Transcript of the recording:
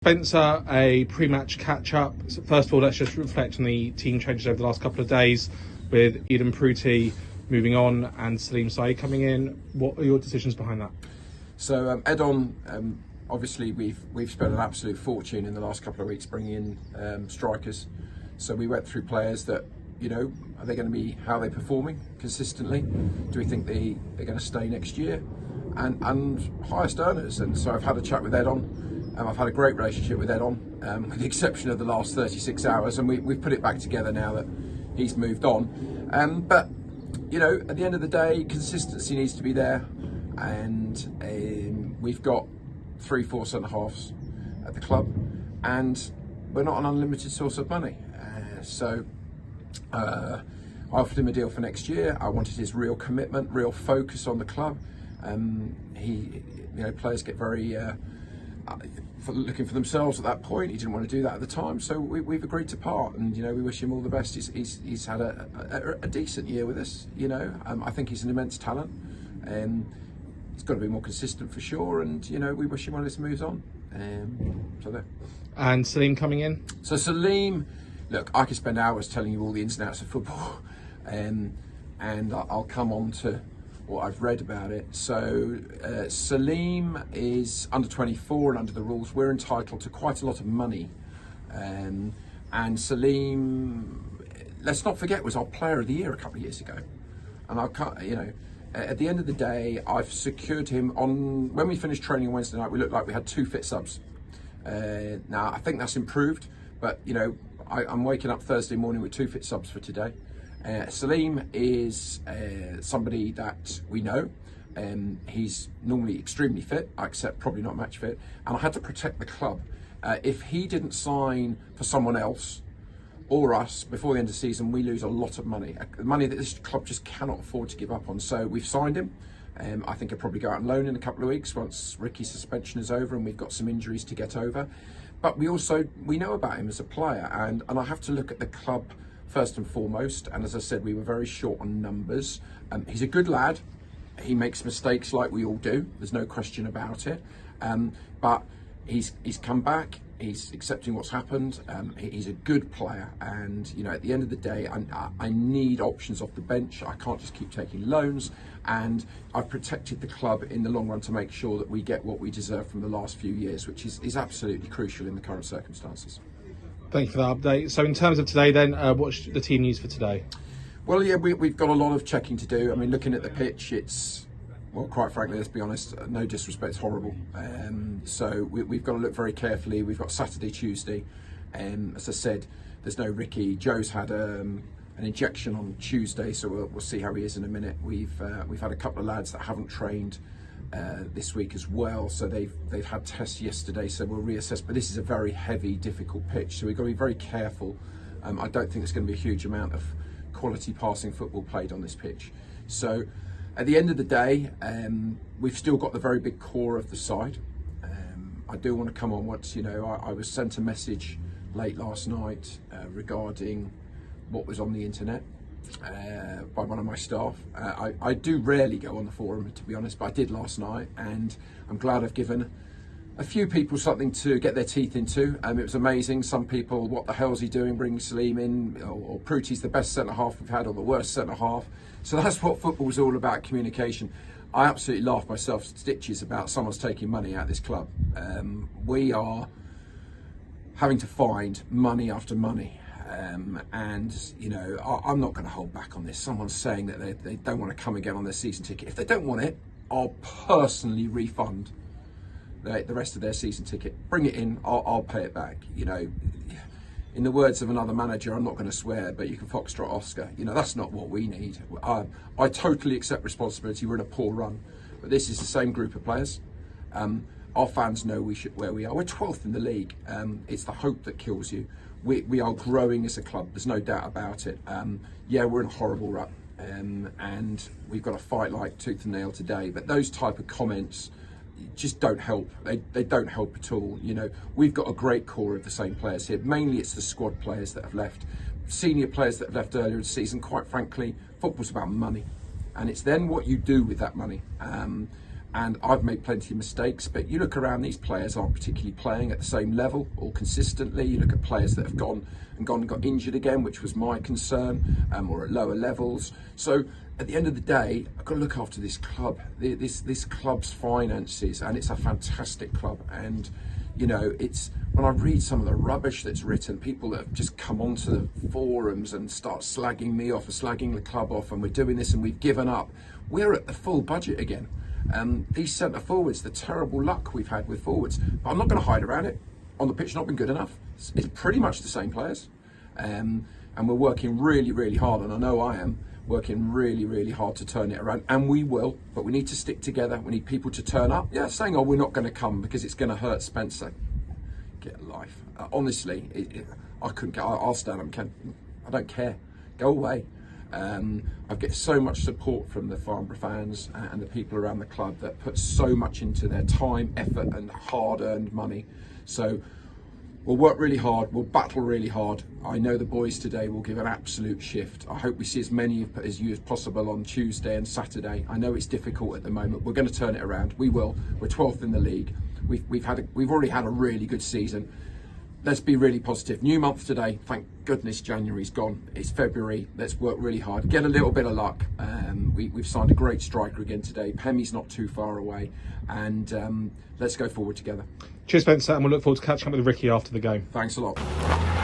Spencer, a pre-match catch-up. So first of all, let's just reflect on the team changes over the last couple of days with Eden Pruti moving on and Salim Saeed coming in. What are your decisions behind that? So Edon, obviously we've spent an absolute fortune in the last couple of weeks bringing in strikers. So we went through players that, you know, are they going to be, how are they performing consistently? Do we think they're going to stay next year? And highest earners. And so I've had a chat with Edon. I've had a great relationship with Edon, with the exception of the last 36 hours, and we've put it back together now that he's moved on. But, you know, at the end of the day, consistency needs to be there, and we've got 3-4 centre-halves at the club, and we're not an unlimited source of money. So I offered him a deal for next year. I wanted his real commitment, real focus on the club. Players get very looking for themselves at that point. He didn't want to do that at the time, so we've agreed to part, and, you know, we wish him all the best. He's had a decent year with us, you know. I think he's an immense talent, and he's got to be more consistent for sure, and, you know, we wish him well as he moves on. So there. And Salim coming in? So Salim, look, I could spend hours telling you all the ins and outs of football, and I'll come on to what I've read about it. So Salim is under 24, and under the rules we're entitled to quite a lot of money, and Salim, let's not forget, was our player of the year a couple of years ago, and I can't, you know, at the end of the day, I've secured him on, when we finished training on Wednesday night, we looked like we had 2 fit subs. Now I think that's improved, but, you know, I'm waking up Thursday morning with 2 fit subs for today. Salim is somebody that we know. He's normally extremely fit, I accept probably not match fit, and I had to protect the club. If he didn't sign for someone else or us before the end of the season, we lose a lot of money. Money that this club just cannot afford to give up on. So we've signed him. I think he'll probably go out on loan in a couple of weeks once Ricky's suspension is over and we've got some injuries to get over. But we know about him as a player, and I have to look at the club first and foremost, and as I said, we were very short on numbers. He's a good lad. He makes mistakes like we all do. There's no question about it. But he's come back. He's accepting what's happened. He's a good player, and, you know, at the end of the day, I need options off the bench. I can't just keep taking loans, and I've protected the club in the long run to make sure that we get what we deserve from the last few years, which is absolutely crucial in the current circumstances. Thank you for that update. So in terms of today then, what's the team news for today? Well, yeah, we've got a lot of checking to do. I mean, looking at the pitch, it's, well, quite frankly, let's be honest, no disrespect, it's horrible. So we've got to look very carefully. We've got Saturday, Tuesday. As I said, there's no Ricky. Joe's had an injection on Tuesday, so we'll see how he is in a minute. We've had a couple of lads that haven't trained this week as well, so they've had tests yesterday, so we'll reassess. But this is a very heavy, difficult pitch, so we've got to be very careful. I don't think there's going to be a huge amount of quality passing football played on this pitch. So at the end of the day, we've still got the very big core of the side. I do want to come on once, you know, I was sent a message late last night regarding what was on the internet by one of my staff. I do rarely go on the forum, to be honest, but I did last night, and I'm glad I've given a few people something to get their teeth into. It was amazing. Some people, what the hell's he doing bringing Salim in, or Pruti's the best centre-half we've had, or the worst centre-half. So that's what football's all about, communication. I absolutely laugh myself to stitches about someone's taking money out of this club. We are having to find money after money. And, you know, I'm not going to hold back on this. Someone's saying that they don't want to come again on their season ticket. If they don't want it, I'll personally refund the rest of their season ticket. Bring it in, I'll pay it back. You know, in the words of another manager, I'm not going to swear, but you can foxtrot Oscar. You know, that's not what we need. I totally accept responsibility. We're in a poor run, but this is the same group of players. Our fans know where we are. We're 12th in the league. It's the hope that kills you. We are growing as a club. There's no doubt about it. Yeah, we're in a horrible rut, and we've got to fight like tooth and nail today. But those type of comments just don't help. They don't help at all. You know, we've got a great core of the same players here. Mainly it's the squad players that have left. Senior players that have left earlier in the season. Quite frankly, football's about money, and it's then what you do with that money. and I've made plenty of mistakes, but you look around, these players aren't particularly playing at the same level or consistently. You look at players that have gone and got injured again, which was my concern, or at lower levels. So at the end of the day, I've got to look after this club, this club's finances, and it's a fantastic club. And you know, it's when I read some of the rubbish that's written, people that have just come onto the forums and start slagging me off or slagging the club off, and we're doing this and we've given up. We're at the full budget again. These centre forwards, the terrible luck we've had with forwards, but I'm not going to hide around it. On the pitch, not been good enough. It's pretty much the same players, and we're working really, really hard, and I know I am working really, really hard to turn it around, and we will, but we need to stick together. We need people to turn up. Yeah, saying, oh, we're not going to come because it's going to hurt Spencer. Get a life. Honestly, I couldn't get, I'll stand up, I don't care. Go away. I get so much support from the Farnborough fans and the people around the club that put so much into their time, effort and hard-earned money. So we'll work really hard, we'll battle really hard. I know the boys today will give an absolute shift. I hope we see as many as you as possible on Tuesday and Saturday. I know it's difficult at the moment. We're going to turn it around. We will. We're 12th in the league. We've already had a really good season. Let's be really positive. New month today. Thank goodness January's gone. It's February. Let's work really hard. Get a little bit of luck. We've signed a great striker again today. Pemi's not too far away. And let's go forward together. Cheers, Spencer, and we'll look forward to catching up with Ricky after the game. Thanks a lot.